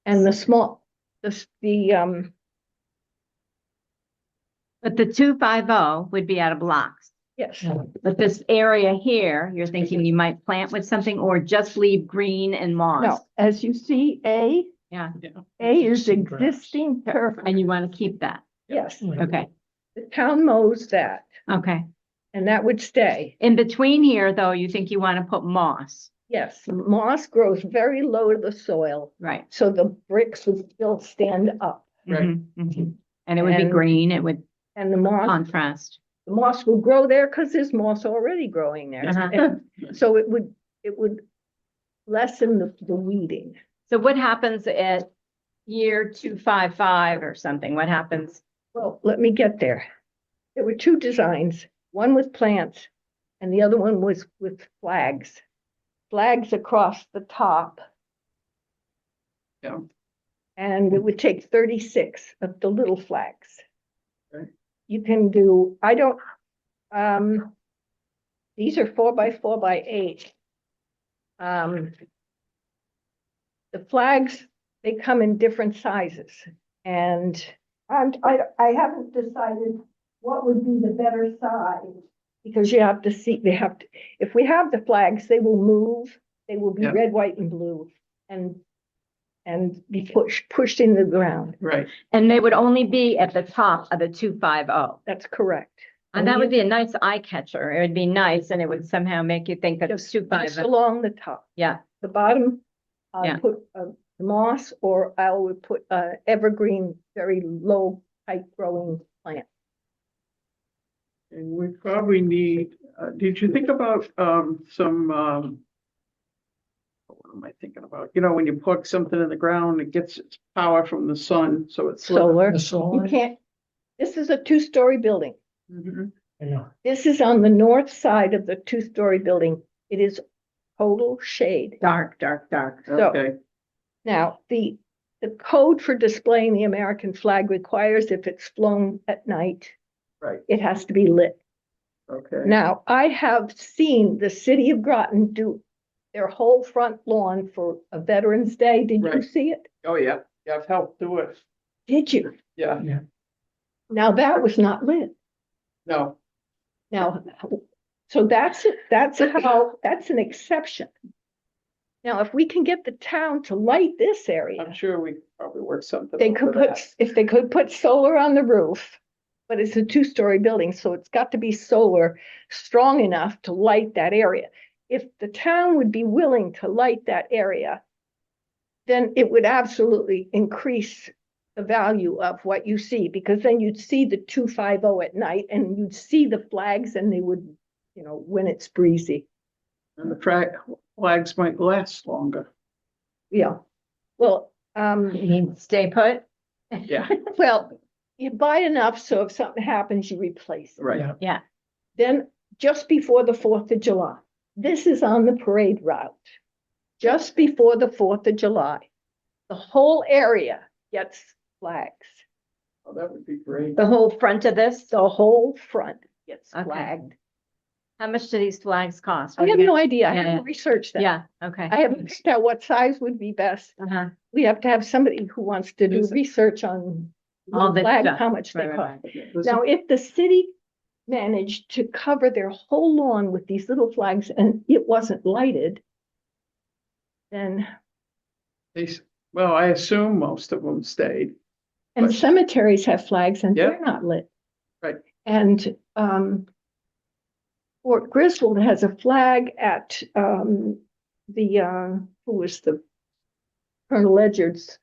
And But the 250 would be out of blocks. yes, But this area here, you're thinking you might plant with something or just leave green and moss? no, as you see, Yeah, A is Some grass. existing turf. and you want to keep that? Yes, Okay, the town mows that, okay. and that would stay. In between here, though, you think you want to put moss, Yes, moss grows very low to the soil, right? so the bricks would still stand up. Right. Mhm, mhm. And it would be And- green, it would And the contrast. moss will grow there because there's moss already growing there. Uh-huh. And so it would lessen the weeding. So what happens at year 255 or something? What happens? Well, let me get there. There were two designs, one with plants and the other one was with flags. Flags across the top. Yeah. And it would take 36 of the little flags. Okay. You can do, these are 4x4x8. The flags, they come in different sizes and I haven't decided what would be the better size. Because you have to see, if we have the flags, they will move, they will be Yeah. red, white and blue and be pushed in the ground. right. And they would only be at the top of the 250. That's correct. And that would be a nice eye catcher. It would be nice and it would somemew make you think that it's Just 250. along the top. Yeah, The bottom, Yeah. I'll put moss or I would put evergreen, very low height growing plant. And we probably need, did you think about, what am I thinking about? You know, when you plug something in the ground, it gets its power from the sun, so it's. Solar, The you solar, can't, this is a 2-story building. Mhm. I know. This is on the north side of the 2-story building. It is total shade. dark, dark, dark. So- Okay, Now, the code for displaying the American flag requires if it's flown at night Right, It has to be lit. okay. Now, I have seen the city of Groton do their whole front lawn for a Veterans Day. Did you Right. see it? Oh, yeah, yeah, I've helped do it. Did you? Yeah, Now, that was not lit. no, Now, so that's an exception. Now, if we can get the town to light this area, I'm sure we could probably work something. they out could for put, that. if they could put solar on the roof, but it's a 2-story building, so it's got to be solar strong enough to light that area. If the town would be willing to light that area, then it would absolutely increase the value of what you see, because then you'd see the 250 at night and you'd see the flags and they would, when it's breezy. And the flags might last longer. Yeah. Well, You mean stay put? Yeah, well, you buy enough so if something happens, you replace it. right. Yeah. Yeah, Then just before the 4th of July, this is on the parade route. Just before the 4th of July, the whole area gets flags. Oh, that would be great. the whole front of this? The whole front gets Okay. flagged. How much do these flags cost? I have no idea. I Yeah, haven't researched that. Yeah, okay. I haven't picked out what size would be best. Uh-huh. We have to have somebody who wants to do Is it- research on All this flags, stuff. how much they Right, cost. right, Does Now, it- if the city managed to cover their whole lawn with these little flags and it wasn't lighted, then, Well, I assume most of them stayed. and But- cemeteries have flags and Yeah. they're not lit. Right. And, Fort Griswold has a flag at, who was the Colonel Ledyard's,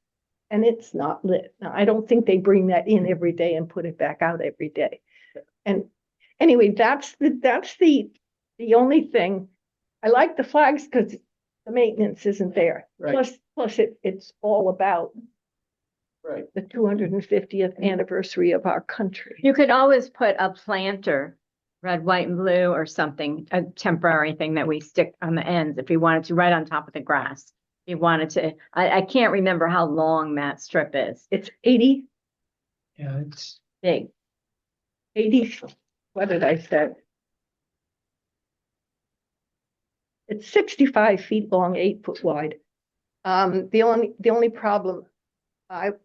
and it's not lit. Now, I don't think they bring that in every day and put it back out every day. And anyway, that's the only thing. I like the flags because the maintenance isn't there. Right. Plus it's all about Right, the 250th anniversary of our country. You could always put a planter, red, white, and blue, or something, a temporary thing that we stick on the ends if you wanted to, right on top of the grass. If you wanted to, I can't remember how long that strip is. It's 80, Yeah, it's, Big. what did I say? It's 65 feet long, 8 foot wide. The only problem,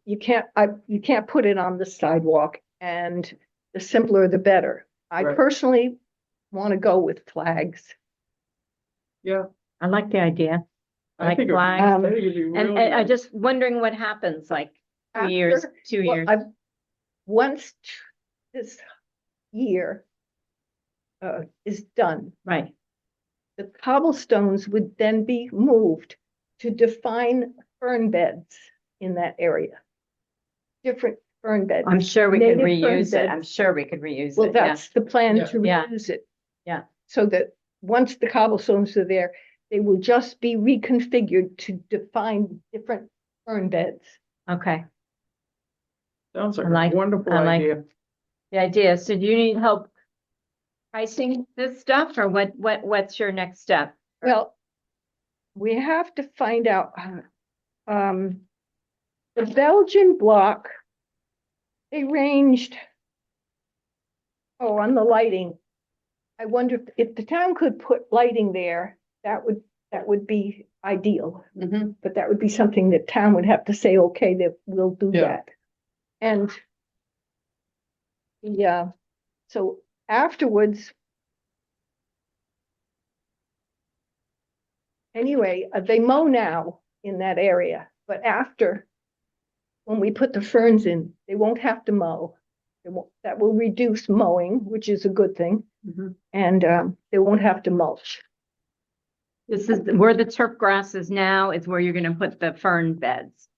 you can't put it on the sidewalk, and the simpler the better. I Right. personally want to go with flags. yeah. I like the idea. I like think it- flags. I think it'd be And really I nice. just wondering what happens, like 2 years, After- 2 years. Once this year is done, Right. the cobblestones would then be moved to define fern beds in that area. Different fern beds. I'm sure we could Native fern reuse it. beds. I'm sure we could reuse Well, it. Yeah. that's the plan Yeah. to Yeah. reuse it. Yeah. So that once the cobblestones are there, they will just be reconfigured to define different fern beds. Okay. Sounds I like like- a wonderful I like- idea. The idea. So do you need help pricing this stuff, or what's your next step? Well, we have to find out, the Belgian block, they ranged, on the lighting. I wonder if the town could put lighting there, that would be ideal. Mhm. But that would be something that town would have to say, okay, that we'll do Yeah. that. And yeah, so afterwards. Anyway, they mow now in that area, but after, when we put the ferns in, they won't have to mow. That will reduce mowing, which is a good thing, Mhm. and they won't have to mulch. This is where the turf grass is now, is where you're gonna put the fern beds,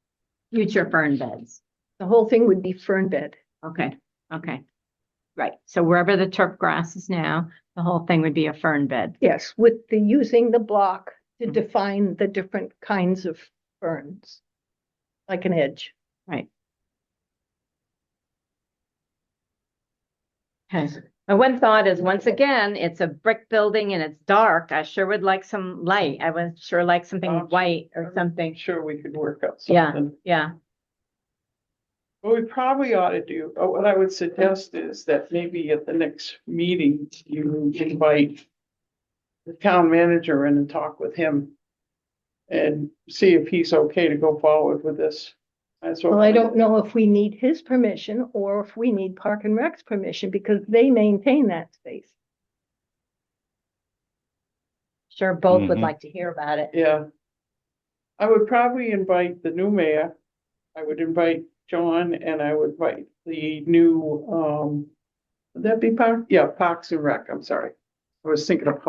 future fern beds. The whole thing would be fern bed. Okay, okay. Right, so wherever the turf grass is now, the whole thing would be a fern bed. Yes, with the using the block to Mhm. define the different kinds of ferns, like an edge. Right. Okay, my one thought is, once again, it's a brick building and it's dark. I sure would like some light. I would sure like something Oh, white or I'm something. Sure, we could work out Yeah. something. Yeah. What we probably ought to do, or what I would suggest is that maybe at the next meeting, you invite the town manager in and talk with him and see if he's okay to go forward with this. Well, I don't know if we need his permission or if we need Park and Rec's permission because they maintain that space. Sure, both would Mhm. like to hear about it. Yeah. I would probably invite the new mayor. I would invite John and I would invite the new, would that be Parks and Rec, I'm sorry. I was thinking of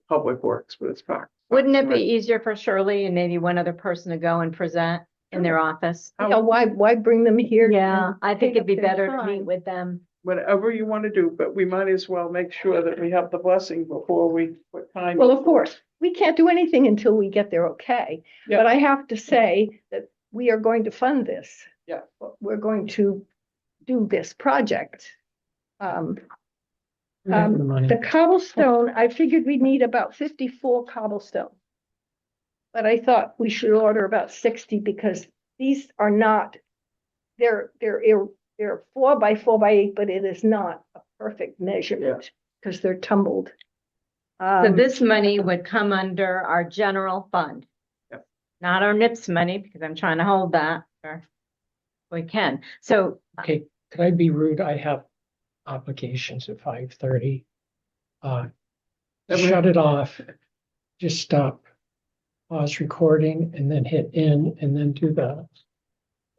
Public Works, but it's Parks. Wouldn't it Parks be and Rec. easier for Shirley and maybe one other person to go and present in their office? You know, why bring them here? Yeah, and I think take it'd be up their better to time? meet with them. Whatever you want to do, but we might as well make sure that we have the blessing before we put time. Well, of course, we can't do anything until we get their okay. Yeah. But I have to say that we are going to fund this. Yeah. We're going to do this project. We have the money. The cobblestone, I figured we'd need about 54 cobblestone. But I thought we should order about 60 because these are not, they're 4x4x8, but it is not a perfect measurement because they're tumbled. So this money would come under our general fund. Yep. Not our NIPS money, because I'm trying to hold that, or we can. So Okay, could I be rude? I have obligations at 5:30. Shut it off. Just stop. Pause recording and then hit in and then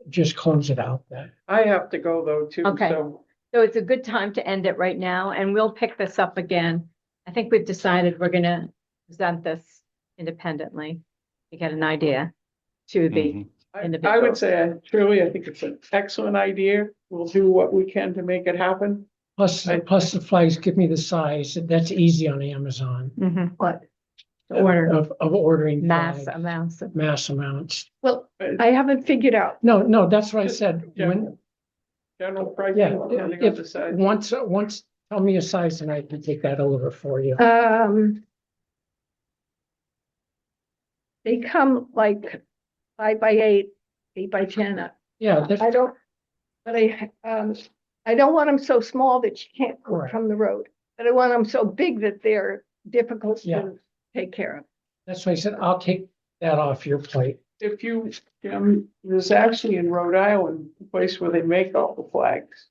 just close it out then. I have to go though too, Okay. so. So it's a good time to end it right now, and we'll pick this up again. I think we've decided we're gonna present this independently to get an idea to the Mhm. I individual. would say, truly, I think it's an excellent idea. We'll do what we can to make it happen. Plus the flags, give me the size. That's easy on Amazon Mhm. What? To order of ordering mass flags, amounts of. mass amounts. Well, I haven't figured out. No, that's what I Just said. When, General pricing, yeah, depending on the if, size. once, tell me a size and I can take that over for you. They come like 5x8, 8x10. Yeah, that's I don't, but I don't want them so small that you can't go Right. from the road. But I want them so big that they're difficult Yeah. to take care of. why I said, I'll take that off your plate. If you, there's actually in Rhode Island, a place where they make all the flags.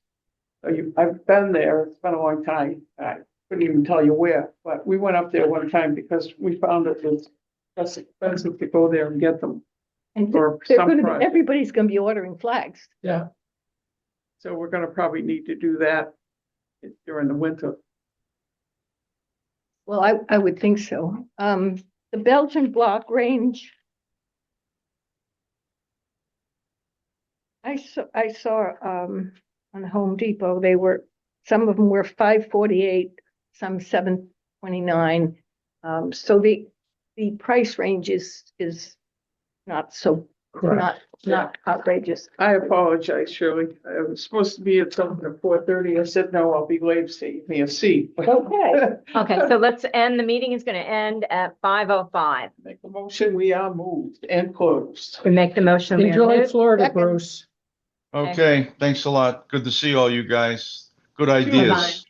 I've been there, it's been a long time, I couldn't even tell you where, but we went up there one time because we found it was less expensive to go there and get them. And For they're some gonna be, project. everybody's gonna be ordering flags. Yeah, So we're gonna probably need to do that during the winter. Well, I would think so. The Belgian block range. I saw, on Home Depot, some of them were 548, some 729. So the price range is not so, correct. not outrageous. I apologize, Shirley, I was supposed to be at something at 4:30, I said, no, I'll be late, save me a seat. Okay. Okay, so let's end, the meeting is gonna end at 5:05. Make a motion, we are moved and closed. We make the motion. we are Enjoy moved. Florida, Second. Bruce. Okay, thanks a lot. Good to see all you guys. Good ideas.